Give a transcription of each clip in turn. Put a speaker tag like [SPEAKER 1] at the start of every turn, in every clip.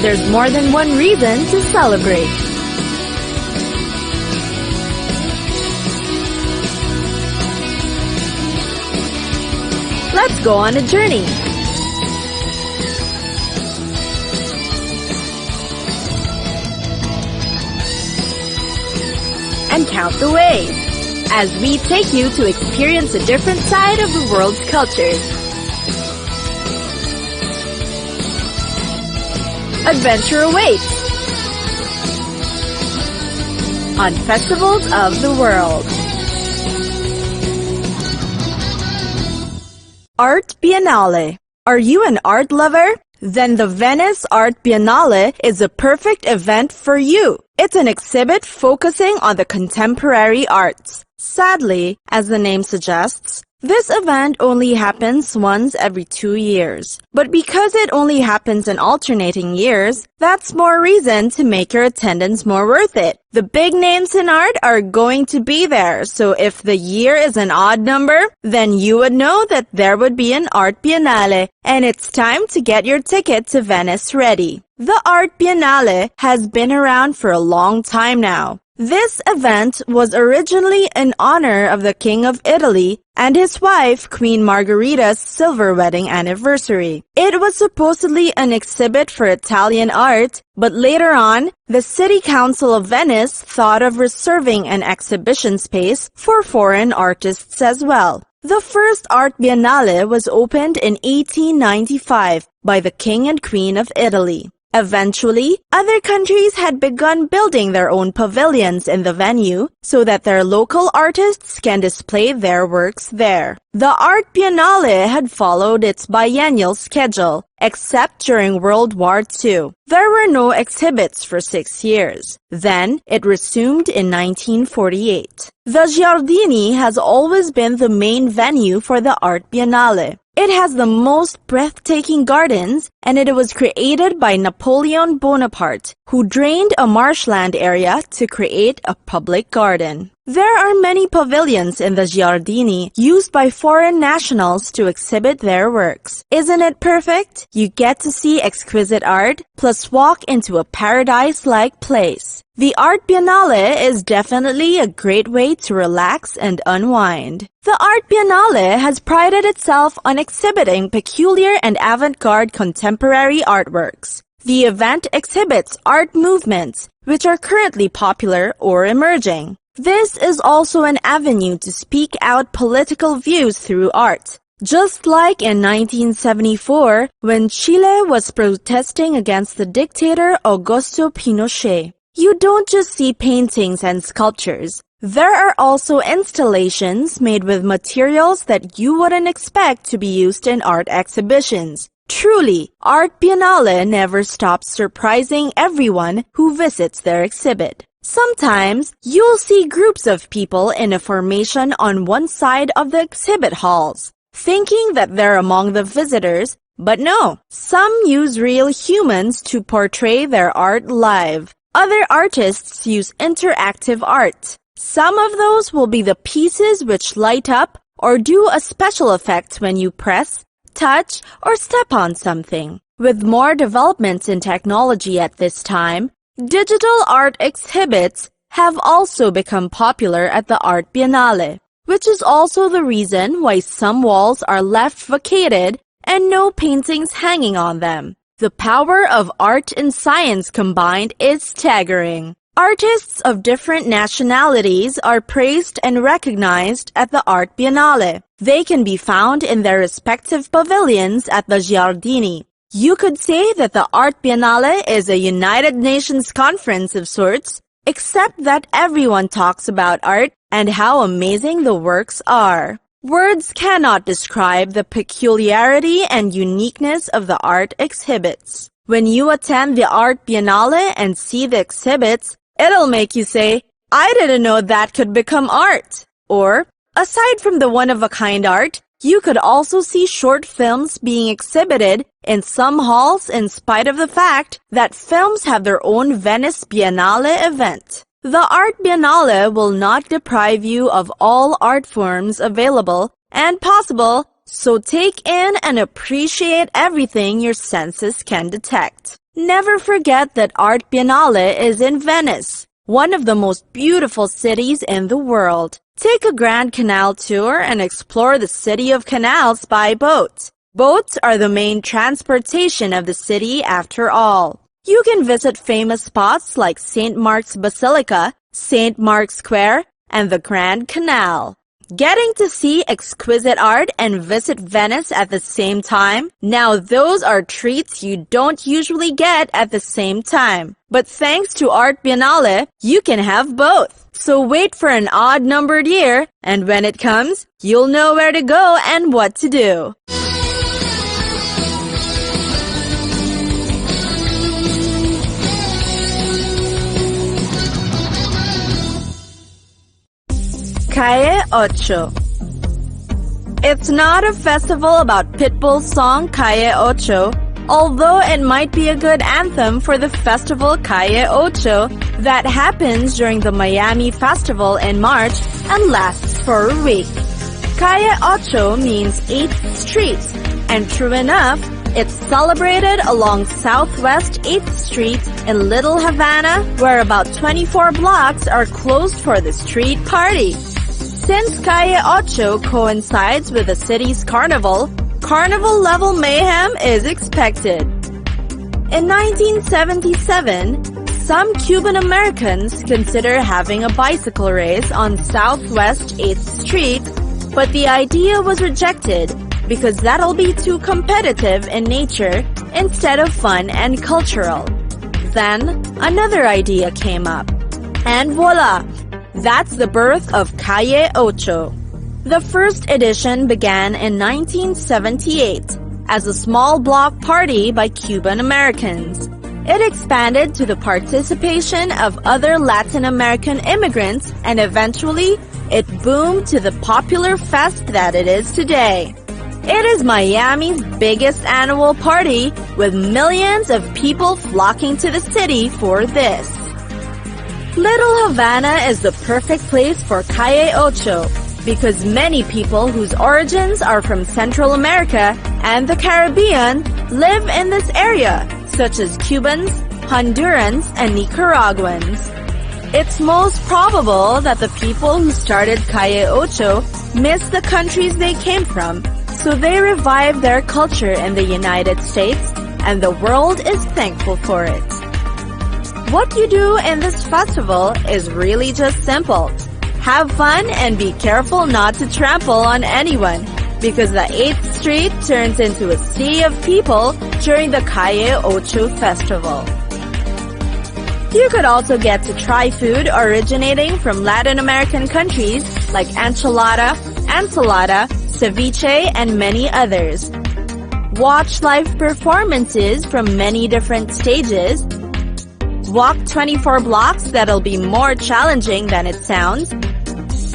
[SPEAKER 1] there's more than one reason to celebrate. Let's go on a journey. And count the ways as we take you to experience a different side of the world's cultures. Adventure awaits on Festivals of the World. Art Biennale. Are you an art lover? Then the Venice Art Biennale is a perfect event for you. It's an exhibit focusing on the contemporary arts. Sadly, as the name suggests, this event only happens once every 2 years. But because it only happens in alternating years, that's more reason to make your attendance more worth it. The big names in art are going to be there, so if the year is an odd number, then you would know that there would be an Art Biennale, and it's time to get your ticket to Venice ready. The Art Biennale has been around for a long time now. This event was originally in honor of the King of Italy and his wife, Queen Margherita's silver wedding anniversary. It was supposedly an exhibit for Italian art, but later on, the City Council of Venice thought of reserving an exhibition space for foreign artists as well. The first Art Biennale was opened in 1895 by the King and Queen of Italy. Eventually, other countries had begun building their own pavilions in the venue so that their local artists can display their works there. The Art Biennale had followed its biennial schedule, except during World War II. There were no exhibits for 6 years. Then, it resumed in 1948. The Giardini has always been the main venue for the Art Biennale. It has the most breathtaking gardens, and it was created by Napoleon Bonaparte, who drained a marshland area to create a public garden. There are many pavilions in the Giardini used by foreign nationals to exhibit their works. Isn't it perfect? You get to see exquisite art, plus walk into a paradise-like place. The Art Biennale is definitely a great way to relax and unwind. The Art Biennale has prided itself on exhibiting peculiar and avant-garde contemporary artworks. The event exhibits art movements, which are currently popular or emerging. This is also an avenue to speak out political views through art. Just like in 1974, when Chile was protesting against the dictator Augusto Pinochet. You don't just see paintings and sculptures. There are also installations made with materials that you wouldn't expect to be used in art exhibitions. Truly, Art Biennale never stops surprising everyone who visits their exhibit. Sometimes, you'll see groups of people in a formation on one side of the exhibit halls, thinking that they're among the visitors, but no. Some use real humans to portray their art live. Other artists use interactive art. Some of those will be the pieces which light up or do a special effect when you press, touch, or step on something. With more developments in technology at this time, digital art exhibits have also become popular at the Art Biennale, which is also the reason why some walls are left vacated and no paintings hanging on them. The power of art and science combined is staggering. Artists of different nationalities are praised and recognized at the Art Biennale. They can be found in their respective pavilions at the Giardini. You could say that the Art Biennale is a United Nations conference of sorts, except that everyone talks about art and how amazing the works are. Words cannot describe the peculiarity and uniqueness of the art exhibits. When you attend the Art Biennale and see the exhibits, it'll make you say, I didn't know that could become art. Or, aside from the one-of-a-kind art, you could also see short films being exhibited in some halls in spite of the fact that films have their own Venice Biennale event. The Art Biennale will not deprive you of all art forms available and possible, so take in and appreciate everything your senses can detect. Never forget that Art Biennale is in Venice, one of the most beautiful cities in the world. Take a Grand Canal tour and explore the city of canals by boat. Boats are the main transportation of the city after all. You can visit famous spots like St. Mark's Basilica, St. Mark's Square, and the Grand Canal. Getting to see exquisite art and visit Venice at the same time? Now those are treats you don't usually get at the same time. But thanks to Art Biennale, you can have both. So wait for an odd-numbered year, and when it comes, you'll know where to go and what to do. Calle Ocho. It's not a festival about Pitbull's song Calle Ocho, although it might be a good anthem for the festival Calle Ocho that happens during the Miami Festival in March and lasts for a week. Calle Ocho means 8th Street, and true enough, it's celebrated along Southwest 8th Street in Little Havana, where about 24 blocks are closed for the street party. Since Calle Ocho coincides with the city's carnival, carnival-level mayhem is expected. In 1977, some Cuban Americans consider having a bicycle race on Southwest 8th Street, but the idea was rejected because that'll be too competitive in nature instead of fun and cultural. Then, another idea came up. And voila! That's the birth of Calle Ocho. The first edition began in 1978 as a small block party by Cuban Americans. It expanded to the participation of other Latin American immigrants, and eventually, it boomed to the popular fest that it is today. It is Miami's biggest annual party, with millions of people flocking to the city for this. Little Havana is the perfect place for Calle Ocho because many people whose origins are from Central America and the Caribbean live in this area, such as Cubans, Hondurans, and Nicaraguans. It's most probable that the people who started Calle Ocho missed the countries they came from, so they revived their culture in the United States, and the world is thankful for it. What you do in this festival is really just simple. Have fun and be careful not to trample on anyone, because the 8th Street turns into a sea of people during the Calle Ocho festival. You could also get to try food originating from Latin American countries like enchilada, ceviche, and many others. Watch live performances from many different stages. Walk 24 blocks that'll be more challenging than it sounds.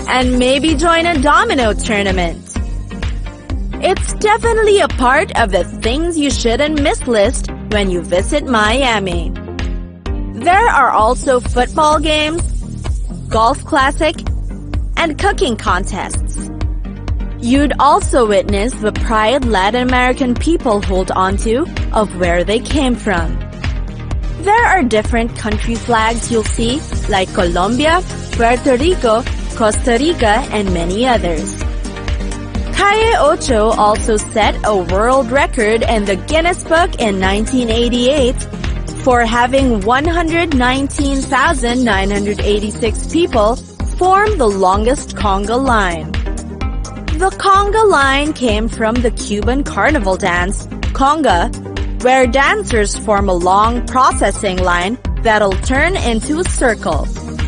[SPEAKER 1] And maybe join a domino tournament. It's definitely a part of the things you shouldn't miss list when you visit Miami. There are also football games, golf classic, and cooking contests. You'd also witness the pride Latin American people hold onto of where they came from. There are different country flags you'll see, like Colombia, Puerto Rico, Costa Rica, and many others. Calle Ocho also set a world record in the Guinness Book in 1988 for having 119,986 people form the longest conga line. The conga line came from the Cuban carnival dance, conga, where dancers form a long processing line that'll turn into a circle.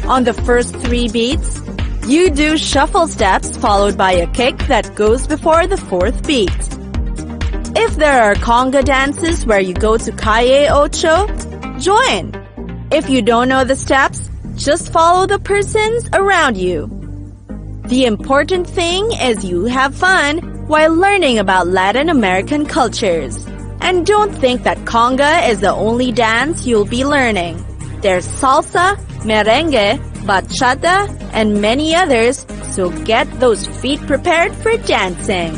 [SPEAKER 1] On the first 3 beats, you do shuffle steps followed by a kick that goes before the 4th beat. If there are conga dances where you go to Calle Ocho, join. If you don't know the steps, just follow the persons around you. The important thing is you have fun while learning about Latin American cultures. And don't think that conga is the only dance you'll be learning. There's salsa, merengue, bachata, and many others, so get those feet prepared for dancing.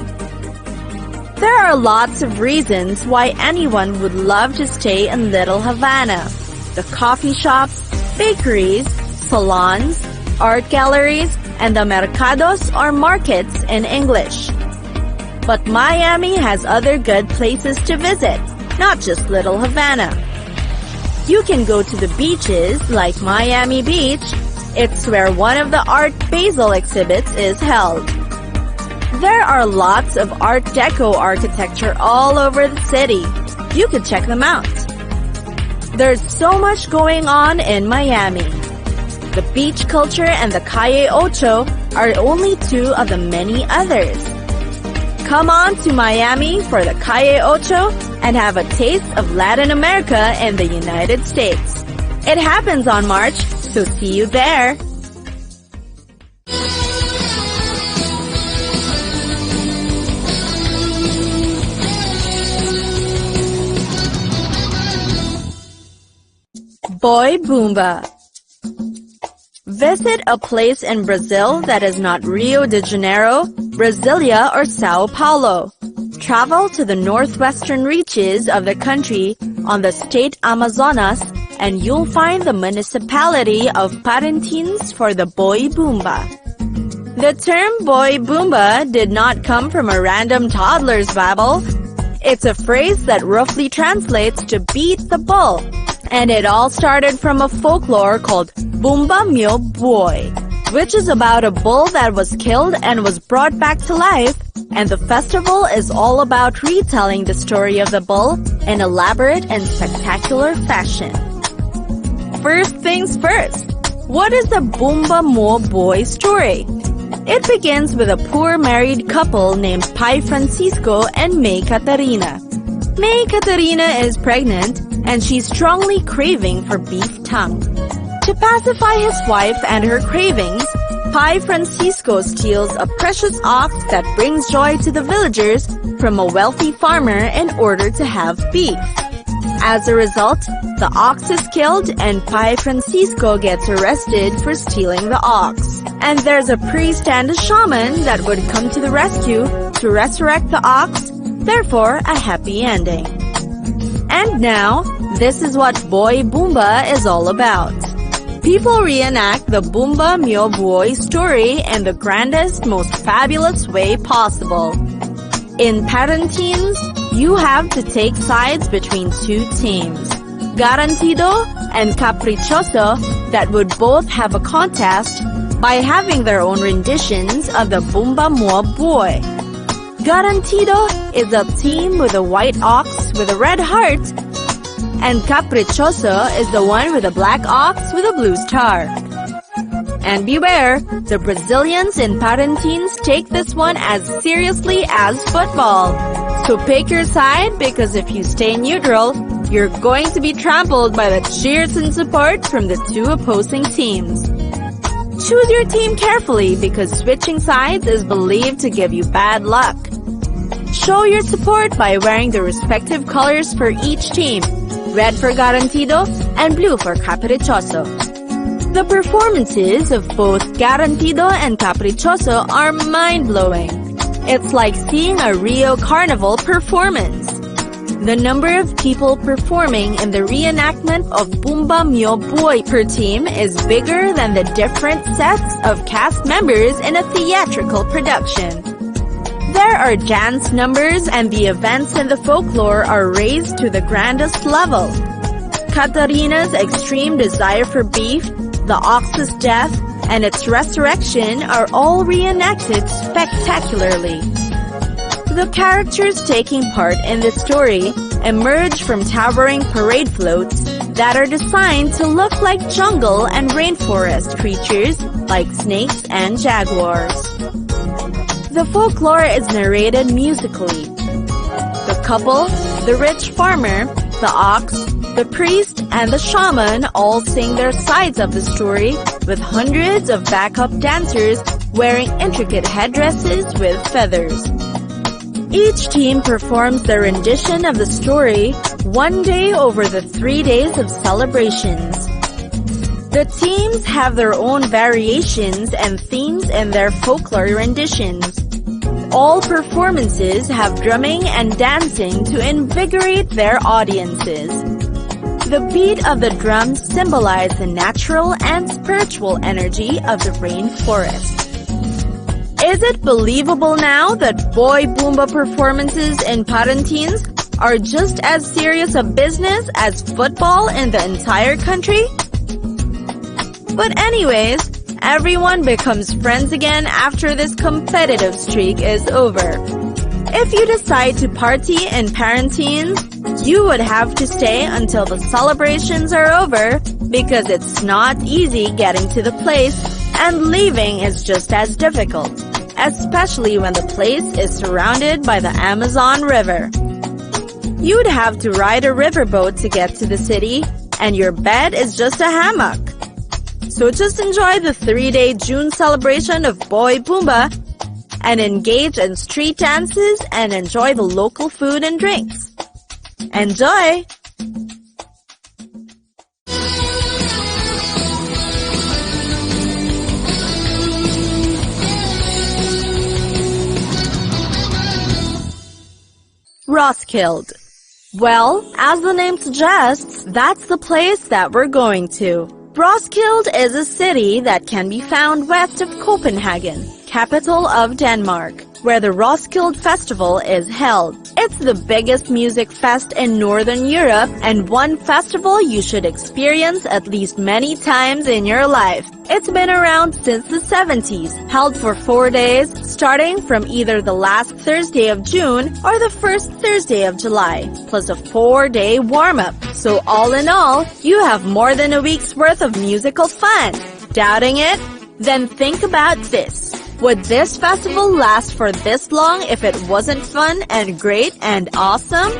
[SPEAKER 1] There are lots of reasons why anyone would love to stay in Little Havana. The coffee shops, bakeries, salons, art galleries, and the mercados or markets in English. But Miami has other good places to visit, not just Little Havana. You can go to the beaches like Miami Beach. It's where one of the Art Basel exhibits is held. There are lots of Art Deco architecture all over the city. You could check them out. There's so much going on in Miami. The beach culture and the Calle Ocho are only two of the many others. Come on to Miami for the Calle Ocho and have a taste of Latin America in the United States. It happens on March, so see you there. Boy Boomba. Visit a place in Brazil that is not Rio de Janeiro, Brasilia, or Sao Paulo. Travel to the northwestern reaches of the country on the state Amazonas and you'll find the municipality of Parintins for the Boy Boomba. The term Boy Boomba did not come from a random toddler's babble. It's a phrase that roughly translates to beat the bull. And it all started from a folklore called Bumba Meu Boi, which is about a bull that was killed and was brought back to life, and the festival is all about retelling the story of the bull in elaborate and spectacular fashion. First things first, what is the Bumba Meu Boi story? It begins with a poor married couple named Pai Francisco and May Catarina. May Catarina is pregnant and she's strongly craving for beef tongue. To pacify his wife and her cravings, Pai Francisco steals a precious ox that brings joy to the villagers from a wealthy farmer in order to have beef. As a result, the ox is killed and Pai Francisco gets arrested for stealing the ox. And there's a priest and a shaman that would come to the rescue to resurrect the ox, therefore a happy ending. And now, this is what Boy Boomba is all about. People reenact the Bumba Meu Boi story in the grandest, most fabulous way possible. In Parintins, you have to take sides between two teams, Garantido and Caprichoso, that would both have a contest by having their own renditions of the Bumba Meu Boi. Garantido is a team with a white ox with a red heart, and Caprichoso is the one with a black ox with a blue star. And beware, the Brazilians in Parintins take this one as seriously as football. So pick your side, because if you stay neutral, you're going to be trampled by the cheers and support from the two opposing teams. Choose your team carefully, because switching sides is believed to give you bad luck. Show your support by wearing the respective colors for each team, red for Garantido and blue for Caprichoso. The performances of both Garantido and Caprichoso are mind-blowing. It's like seeing a Rio Carnival performance. The number of people performing in the reenactment of Bumba Meu Boi per team is bigger than the different sets of cast members in a theatrical production. There are dance numbers and the events in the folklore are raised to the grandest level. Catarina's extreme desire for beef, the ox's death, and its resurrection are all reenacted spectacularly. The characters taking part in this story emerge from towering parade floats that are designed to look like jungle and rainforest creatures like snakes and jaguars. The folklore is narrated musically. The couple, the rich farmer, the ox, the priest, and the shaman all sing their sides of the story with hundreds of backup dancers wearing intricate headdresses with feathers. Each team performs their rendition of the story one day over the 3 days of celebrations. The teams have their own variations and themes in their folklore renditions. All performances have drumming and dancing to invigorate their audiences. The beat of the drums symbolize the natural and spiritual energy of the rainforest. Is it believable now that Boy Boomba performances in Parintins are just as serious a business as football in the entire country? But anyways, everyone becomes friends again after this competitive streak is over. If you decide to party in Parintins, you would have to stay until the celebrations are over because it's not easy getting to the place and leaving is just as difficult, especially when the place is surrounded by the Amazon River. You'd have to ride a riverboat to get to the city, and your bed is just a hammock. So just enjoy the 3-day June celebration of Boy Boomba and engage in street dances and enjoy the local food and drinks. Enjoy! Roskilde. Well, as the name suggests, that's the place that we're going to. Roskilde is a city that can be found west of Copenhagen, capital of Denmark, where the Roskilde Festival is held. It's the biggest music fest in Northern Europe and one festival you should experience at least many times in your life. It's been around since the 70s, held for 4 days, starting from either the last Thursday of June or the first Thursday of July, plus a 4-day warm-up. So all in all, you have more than a week's worth of musical fun. Doubting it? Then think about this. Would this festival last for this long if it wasn't fun and great and awesome?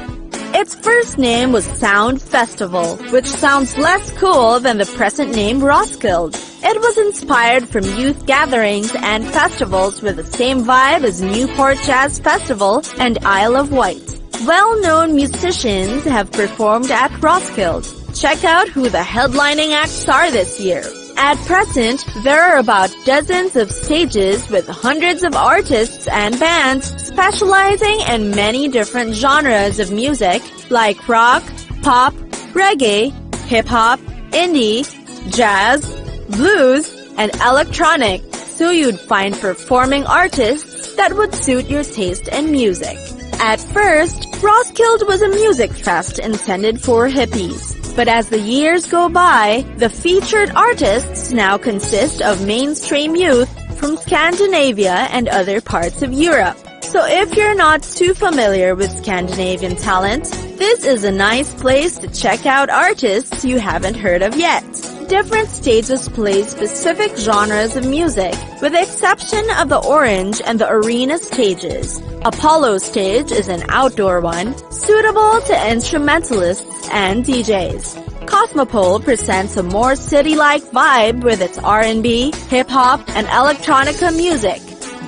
[SPEAKER 1] Its first name was Sound Festival, which sounds less cool than the present name Roskilde. It was inspired from youth gatherings and festivals with the same vibe as Newport Jazz Festival and Isle of Wight. Well-known musicians have performed at Roskilde. Check out who the headlining acts are this year. At present, there are about dozens of stages with hundreds of artists and bands specializing in many different genres of music like rock, pop, reggae, hip-hop, indie, jazz, blues, and electronic, so you'd find performing artists that would suit your taste in music. At first, Roskilde was a music fest intended for hippies. But as the years go by, the featured artists now consist of mainstream youth from Scandinavia and other parts of Europe. So if you're not too familiar with Scandinavian talent, this is a nice place to check out artists you haven't heard of yet. Different stages play specific genres of music, with the exception of the Orange and the Arena stages. Apollo stage is an outdoor one, suitable to instrumentalists and DJs. Cosmopole presents a more city-like vibe with its R&B, hip-hop, and electronica music.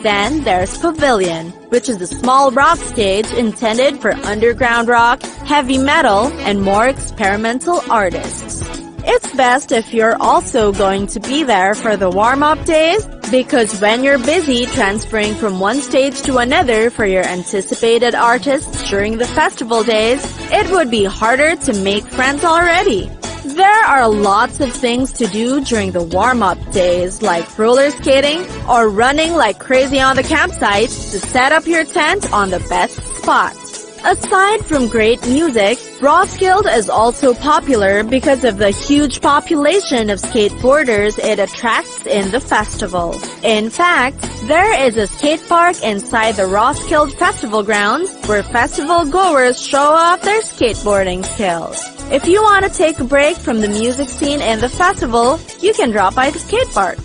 [SPEAKER 1] Then there's Pavilion, which is a small rock stage intended for underground rock, heavy metal, and more experimental artists. It's best if you're also going to be there for the warm-up days, because when you're busy transferring from one stage to another for your anticipated artists during the festival days, it would be harder to make friends already. There are lots of things to do during the warm-up days, like roller skating or running like crazy on the campsite to set up your tent on the best spot. Aside from great music, Roskilde is also popular because of the huge population of skateboarders it attracts in the festival. In fact, there is a skate park inside the Roskilde Festival grounds where festival goers show off their skateboarding skills. If you want to take a break from the music scene in the festival, you can drop by the skate park.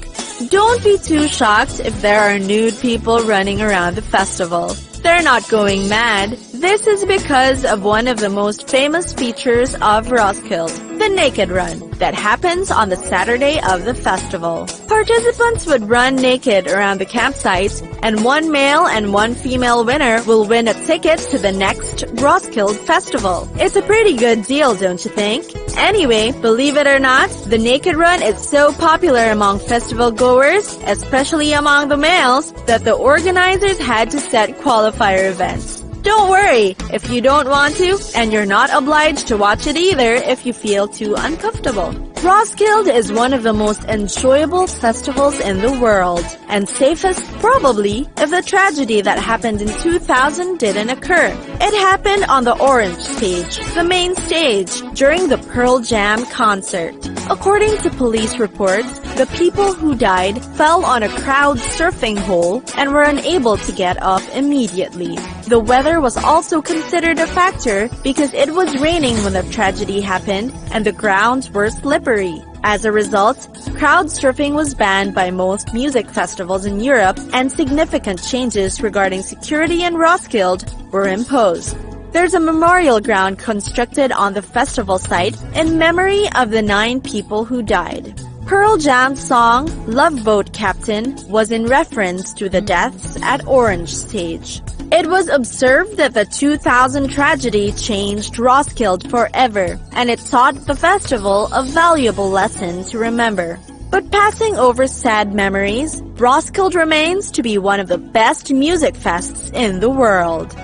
[SPEAKER 1] Don't be too shocked if there are nude people running around the festival. They're not going mad. This is because of one of the most famous features of Roskilde, the Naked Run, that happens on the Saturday of the festival. Participants would run naked around the campsite, and one male and one female winner will win a ticket to the next Roskilde Festival. It's a pretty good deal, don't you think? Anyway, believe it or not, the Naked Run is so popular among festival goers, especially among the males, that the organizers had to set qualifier events. Don't worry if you don't want to, and you're not obliged to watch it either if you feel too uncomfortable. Roskilde is one of the most enjoyable festivals in the world, and safest probably if the tragedy that happened in 2000 didn't occur. It happened on the Orange stage, the main stage, during the Pearl Jam concert. According to police reports, the people who died fell on a crowd surfing hole and were unable to get off immediately. The weather was also considered a factor because it was raining when the tragedy happened and the grounds were slippery. As a result, crowd surfing was banned by most music festivals in Europe, and significant changes regarding security in Roskilde were imposed. There's a memorial ground constructed on the festival site in memory of the 9 people who died. Pearl Jam's song, Love Boat Captain, was in reference to the deaths at Orange Stage. It was observed that the 2000 tragedy changed Roskilde forever, and it taught the festival a valuable lesson to remember. But passing over sad memories, Roskilde remains to be one of the best music fests in the world.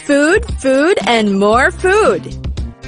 [SPEAKER 1] Food, food, and more food.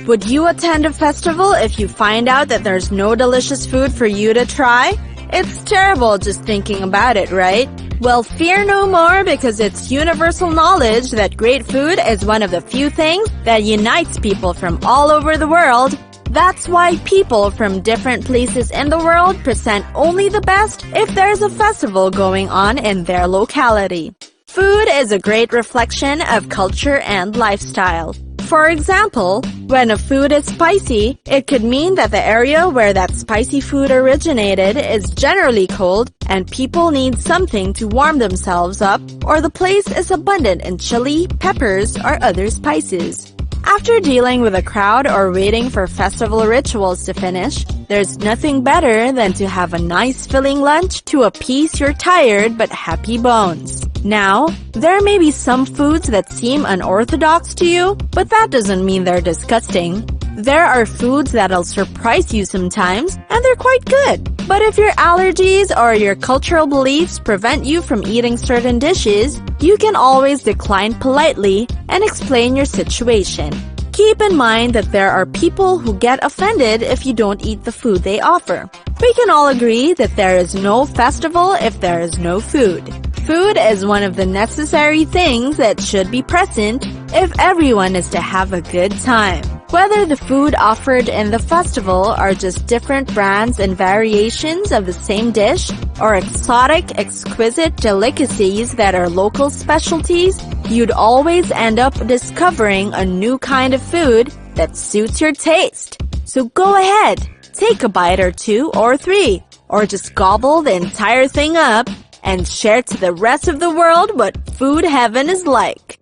[SPEAKER 1] Would you attend a festival if you find out that there's no delicious food for you to try? It's terrible just thinking about it, right? Well, fear no more, because it's universal knowledge that great food is one of the few things that unites people from all over the world. That's why people from different places in the world present only the best if there's a festival going on in their locality. Food is a great reflection of culture and lifestyle. For example, when a food is spicy, it could mean that the area where that spicy food originated is generally cold and people need something to warm themselves up, or the place is abundant in chili, peppers, or other spices. After dealing with a crowd or waiting for festival rituals to finish, there's nothing better than to have a nice filling lunch to appease your tired but happy bones. Now, there may be some foods that seem unorthodox to you, but that doesn't mean they're disgusting. There are foods that'll surprise you sometimes, and they're quite good. But if your allergies or your cultural beliefs prevent you from eating certain dishes, you can always decline politely and explain your situation. Keep in mind that there are people who get offended if you don't eat the food they offer. We can all agree that there is no festival if there is no food. Food is one of the necessary things that should be present if everyone is to have a good time. Whether the food offered in the festival are just different brands and variations of the same dish, or exotic, exquisite delicacies that are local specialties, you'd always end up discovering a new kind of food that suits your taste. So go ahead, take a bite or 2 or 3, or just gobble the entire thing up and share to the rest of the world what food heaven is like.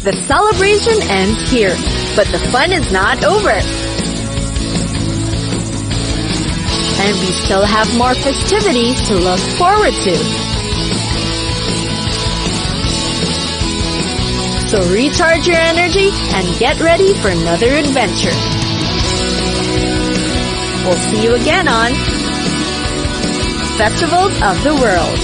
[SPEAKER 1] The celebration ends here, but the fun is not over. And we still have more festivities to look forward to. So recharge your energy and get ready for another adventure. We'll see you again on Festivals of the World.